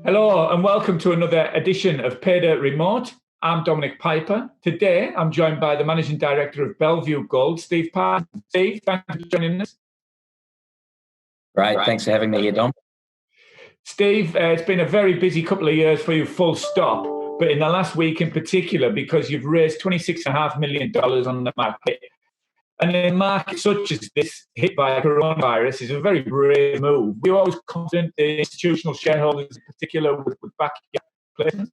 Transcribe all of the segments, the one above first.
Hello and welcome to another edition of Paydirt Remote. I'm Dominic Piper. Today I'm joined by the Managing Director of Bellevue Gold, Steve Parsons. Steve, thanks for joining us. Great, thanks for having me here, Dom. Steve, it's been a very busy couple of years for you, full stop, but in the last week in particular, because you've raised $26.5 million on the market. And in a market such as this, hit by coronavirus, is a very brave move. We're always confident the institutional shareholders in particular would back your placement.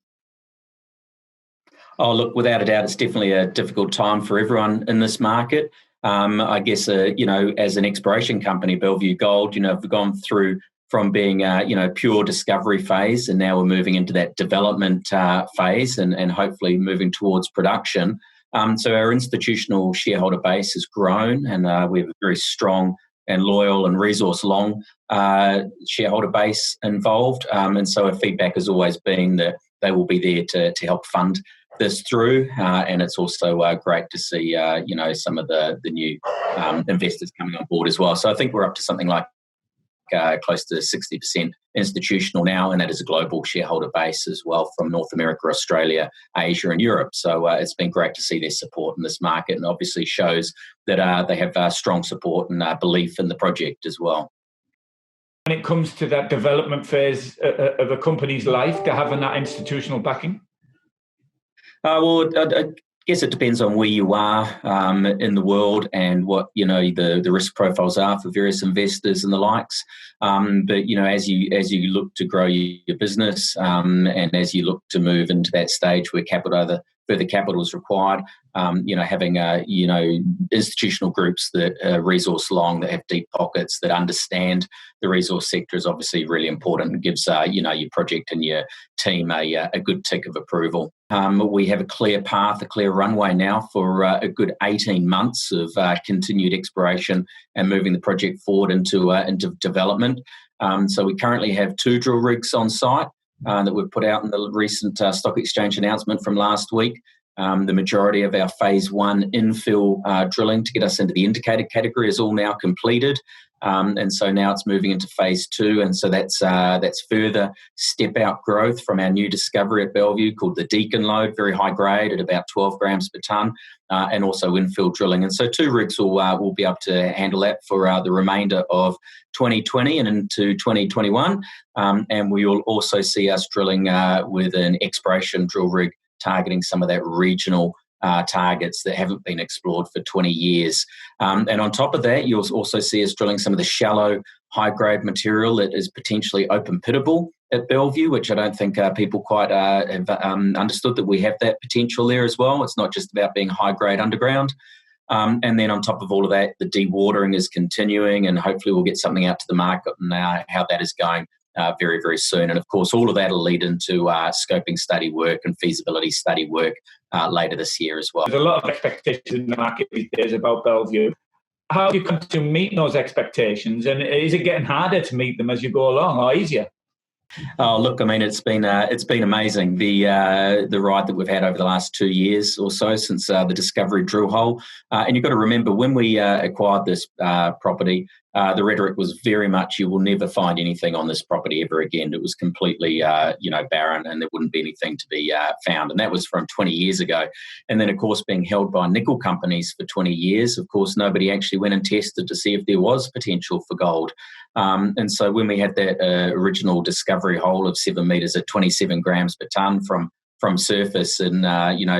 Oh, look, without a doubt, it's definitely a difficult time for everyone in this market. I guess, as an exploration company, Bellevue Gold, we've gone through from being, pure discovery phase, and now we're moving into that development phase and hopefully moving towards production. So our institutional shareholder base has grown, and we have a very strong and loyal and resource-long shareholder base involved. And so our feedback has always been that they will be there to help fund this through. And it's also great to see, some of the new investors coming on board as well. So I think we're up to something like close to 60% institutional now, and that is a global shareholder base as well from North America, Australia, Asia and Europe. So it's been great to see their support in this market, and obviously shows that they have strong support and belief in the project as well. When it comes to that development phase of a company's life, to having that institutional backing? I guess it depends on where you are in the world and what the risk profiles are for various investors and the likes. But as you look to grow your business and as you look to move into that stage where further capital is required, having institutional groups that are resource long, that have deep pockets, that understand the resource sector is obviously really important and gives your project and your team a good tick of approval. We have a clear path, a clear runway now for a good 18 months of continued exploration and moving the project forward into development. So we currently have 2 drill rigs on site that we've put out in the recent stock exchange announcement from last week. The majority of our phase 1 infill drilling to get us into the indicated category is all now completed. And so now it's moving into phase 2, and so that's further step out growth from our new discovery at Bellevue called the Deacon lode, very high grade at about 12 grams per tonne, and also infill drilling. And so 2 rigs will be able to handle that for the remainder of 2020 and into 2021. And we will also see us drilling with an exploration drill rig targeting some of that regional targets that haven't been explored for 20 years. And on top of that, you'll also see us drilling some of the shallow, high-grade material that is potentially open-pittable at Bellevue, which I don't think people quite have understood that we have that potential there as well. It's not just about being high-grade underground. And then on top of all of that, the dewatering is continuing, and hopefully we'll get something out to the market and how that is going very, very soon. And of course, all of that will lead into scoping study work and feasibility study work later this year as well. There's a lot of expectations in the market these days about Bellevue. How have you come to meet those expectations, and is it getting harder to meet them as you go along, or easier? Oh, look, I mean, it's been amazing, the ride that we've had over the last 2 years or so since the discovery drill hole. And you've got to remember, when we acquired this property, the rhetoric was very much, you will never find anything on this property ever again. It was completely, barren, and there wouldn't be anything to be found. And that was from 20 years ago. And then, of course, being held by nickel companies for 20 years, of course, nobody actually went and tested to see if there was potential for gold. And so when we had that original discovery hole of 7 metres at 27 grams per tonne from surface and,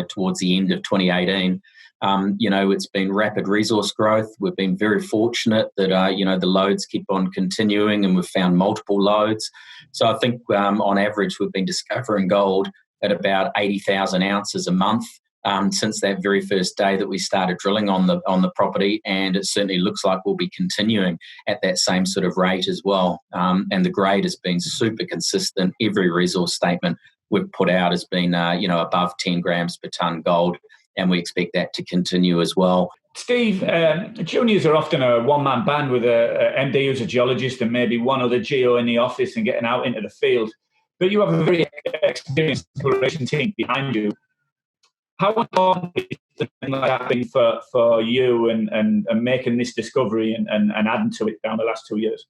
towards the end of 2018, it's been rapid resource growth. We've been very fortunate that, the lodes keep on continuing, and we've found multiple lodes. So I think on average, we've been discovering gold at about 80,000 ounces a month since that very first day that we started drilling on the property. And it certainly looks like we'll be continuing at that same sort of rate as well. And the grade has been super consistent. Every resource statement we've put out has been, above 10 grams per tonne gold. And we expect that to continue as well. Steve, juniors are often a one-man band with a MD who's a geologist and maybe one other geo in the office and getting out into the field. But you have a very experienced exploration team behind you. How important is something like that been for you and making this discovery and adding to it down the last 2 years?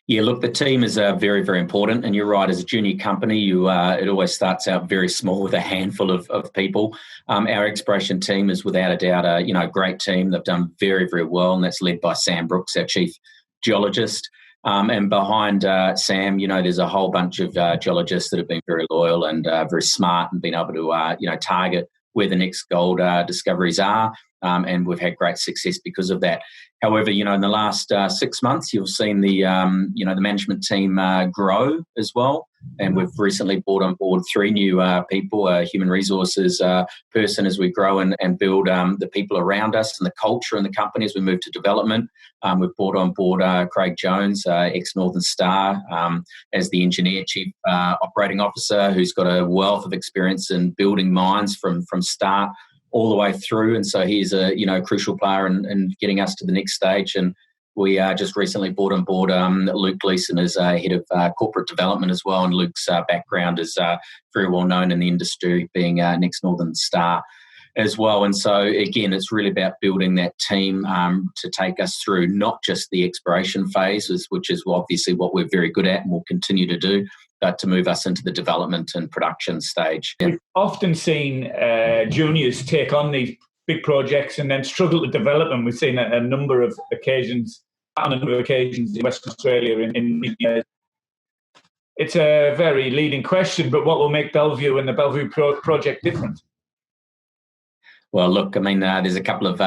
Yeah, look, the team is very, very important. And you're right, as a junior company, it always starts out very small with a handful of people. Our exploration team is without a doubt a great team. They've done very, very well, and that's led by Sam Brooks, our chief geologist. And behind Sam, there's a whole bunch of geologists that have been very loyal and very smart and been able to, target where the next gold discoveries are. And we've had great success because of that. However, in the last 6 months, you've seen the management team grow as well. And we've recently brought on board 3 new people, a human resources person as we grow and build the people around us and the culture in the company as we move to development. We've brought on board Craig Jones, ex-Northern Star, as the engineer chief operating officer, who's got a wealth of experience in building mines from start all the way through. And so he's a crucial player in getting us to the next stage. And we just recently brought on board Luke Gleeson as head of corporate development as well. And Luke's background is very well known in the industry, being an ex-Northern Star as well. And so, again, it's really about building that team to take us through not just the exploration phase, which is obviously what we're very good at and will continue to do, but to move us into the development and production stage. We've often seen juniors take on these big projects and then struggle to develop them. We've seen a number of occasions in Western Australia in recent years. It's a very leading question, but what will make Bellevue and the Bellevue project different? Well, look, I mean, there's a couple of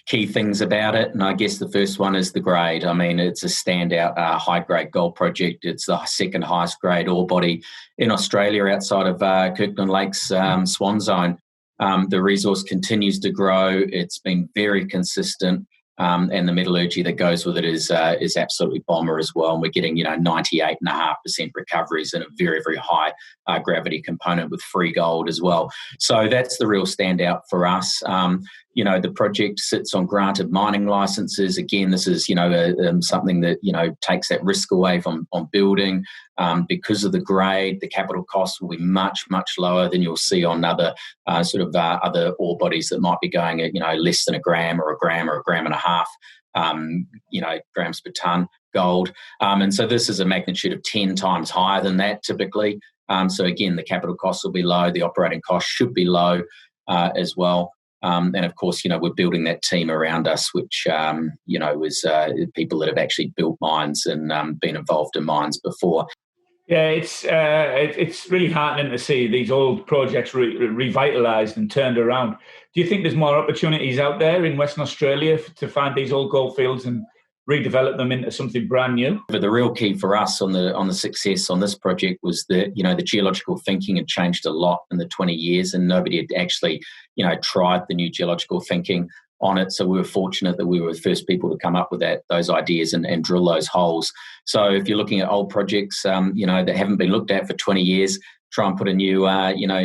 key things about it, and I guess the first one is the grade. I mean, it's a standout high-grade gold project. It's the second highest-grade ore body in Australia outside of Kirkland Lake's Swan Zone. The resource continues to grow. It's been very consistent. And the metallurgy that goes with it is absolutely bomber as well. And we're getting 98.5% recoveries and a very, very high gravity component with free gold as well. So that's the real standout for us. The project sits on granted mining licenses. Again, this is something that takes that risk away on building. Because of the grade, the capital costs will be much, much lower than you'll see on other other ore bodies that might be going at less than a gram or a gram and a half, grams per tonne gold. And so this is a magnitude of 10 times higher than that typically. So again, the capital costs will be low. The operating costs should be low as well. And of course, we're building that team around us, which, was people that have actually built mines and been involved in mines before. Yeah, it's really heartening to see these old projects revitalised and turned around. Do you think there's more opportunities out there in Western Australia to find these old goldfields and redevelop them into something brand new? But the real key for us on the success on this project was that the geological thinking had changed a lot in the 20 years, and nobody had actually tried the new geological thinking on it. So we were fortunate that we were the first people to come up with those ideas and drill those holes. So if you're looking at old projects, that haven't been looked at for 20 years, try and put a new,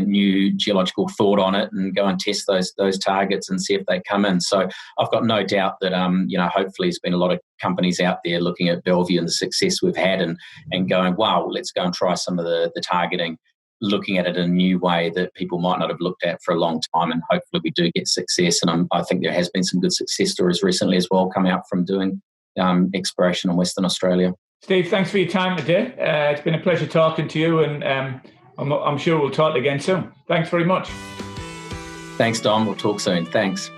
new geological thought on it and go and test those targets and see if they come in. So I've got no doubt that, hopefully there's been a lot of companies out there looking at Bellevue and the success we've had and going, wow, let's go and try some of the targeting, looking at it in a new way that people might not have looked at for a long time, and hopefully we do get success. And I think there has been some good success stories recently as well come out from doing exploration in Western Australia. Steve, thanks for your time today. It's been a pleasure talking to you, and I'm sure we'll talk again soon. Thanks very much. Thanks, Dom. We'll talk soon. Thanks.